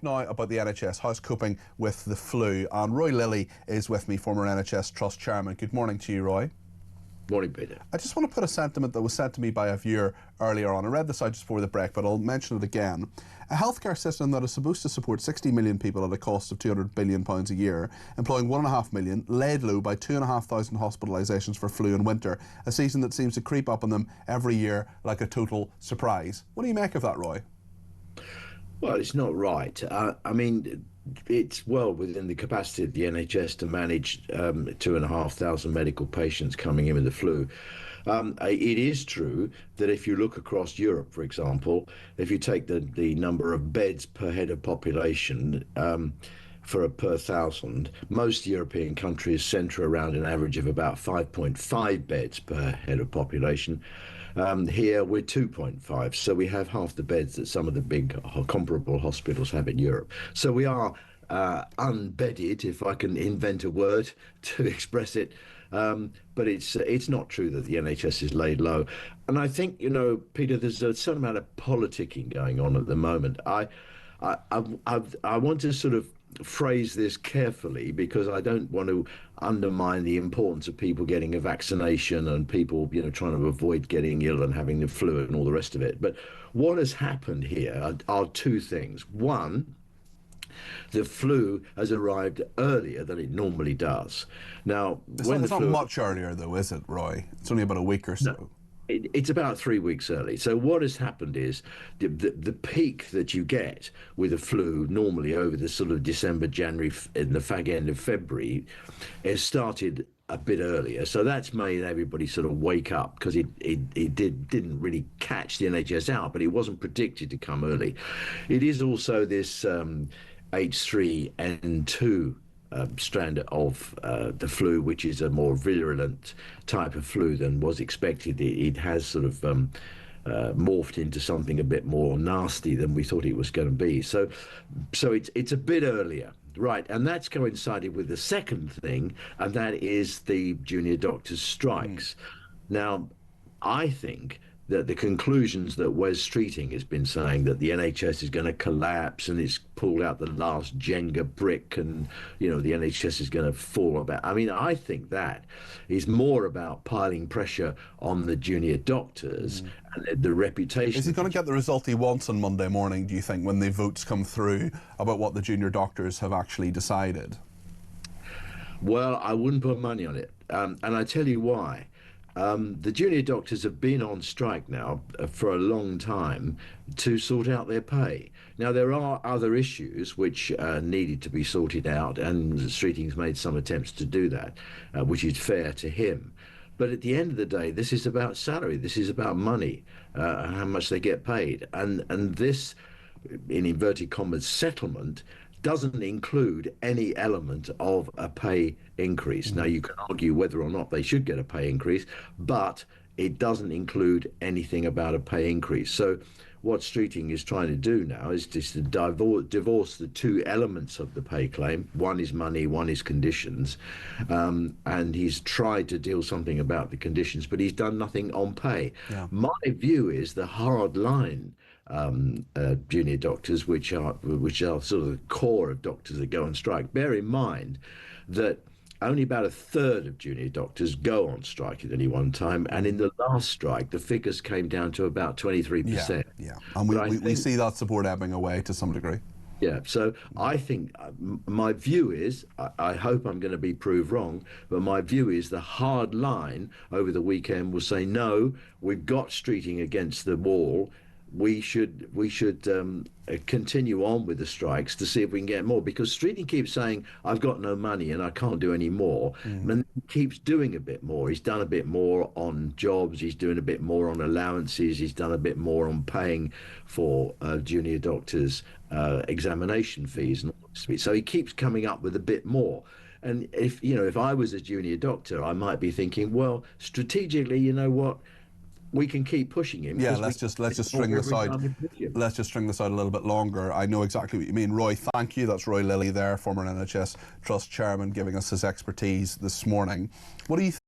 talk now about the NHS, how it's coping with the flu. And Roy Lilley is with me, former NHS Trust Chairman. Good morning to you, Roy. Morning, Peter. I just want to put a sentiment that was sent to me by a viewer earlier on. I read this out just before the break, but I'll mention it again. A healthcare system that is supposed to support 60 million people at a cost of £200 billion a year, employing 1.5 million, laid low by 2,500 hospitalisations for flu in winter, a season that seems to creep up on them every year like a total surprise. What do you make of that, Roy? Well, it's not right. I mean, it's well within the capacity of the NHS to manage 2,500 medical patients coming in with the flu. It is true that if you look across Europe, for example, if you take the number of beds per head of population per 1,000, most European countries centre around an average of about 5.5 beds per head of population. Here we're 2.5, so we have half the beds that some of the big comparable hospitals have in Europe. So we are unbedded, if I can invent a word to express it. But it's not true that the NHS is laid low. And I think, you know, Peter, there's a certain amount of politicking going on at the moment. I want to sort of phrase this carefully because I don't want to undermine the importance of people getting a vaccination and people, you know, trying to avoid getting ill and having the flu and all the rest of it. But what has happened here are two things. One, the flu has arrived earlier than it normally does. Now, it's not much earlier, though, is it, Roy? It's only about a week or so. No. It's about 3 weeks early. So what has happened is the peak that you get with the flu normally over the sort of December, January, and the fag end of February has started a bit earlier. So that's made everybody sort of wake up because it didn't really catch the NHS out, but it wasn't predicted to come early. It is also this H3N2 strand of the flu, which is a more virulent type of flu than was expected. It has sort of morphed into something a bit more nasty than we thought it was going to be. So it's a bit earlier. Right, and that's coincided with the second thing, and that is the junior doctors' strikes. Now, I think that the conclusions that Wes Streeting has been saying, that the NHS is going to collapse and it's pulled out the last Jenga brick and, you know, the NHS is going to fall about. I mean, I think that is more about piling pressure on the junior doctors and the reputation. Is he going to get the result he wants on Monday morning, do you think, when the votes come through about what the junior doctors have actually decided? Well, I wouldn't put money on it. And I tell you why. The junior doctors have been on strike now for a long time to sort out their pay. Now, there are other issues which needed to be sorted out, and Streeting's made some attempts to do that, which is fair to him. But at the end of the day, this is about salary. This is about money, how much they get paid. And this, in inverted commas, settlement doesn't include any element of a pay increase. Now, you can argue whether or not they should get a pay increase, but it doesn't include anything about a pay increase. So what Streeting is trying to do now is just to divorce the two elements of the pay claim. One is money, one is conditions. And he's tried to deal something about the conditions, but he's done nothing on pay. Yeah. My view is the hard line junior doctors, which are sort of the core of doctors that go on strike. Bear in mind that only about a third of junior doctors go on strike at any one time, and in the last strike, the figures came down to about 23%. Yeah. And we see that support ebbing away to some degree. Yeah, so I think my view is, I hope I'm going to be proved wrong, but my view is the hard line over the weekend will say, no, we've got Streeting against the wall. We should continue on with the strikes to see if we can get more, because Streeting keeps saying, I've got no money and I can't do any more. And he keeps doing a bit more. He's done a bit more on jobs. He's doing a bit more on allowances. He's done a bit more on paying for junior doctors' examination fees. And so he keeps coming up with a bit more. And if I was a junior doctor, I might be thinking, well, strategically, you know what? We can keep pushing him. Yeah, let's just string this out. Let's just string this out a little bit longer. I know exactly what you mean, Roy. Thank you. That's Roy Lilley there, former NHS Trust Chairman, giving us his expertise this morning. What do you think?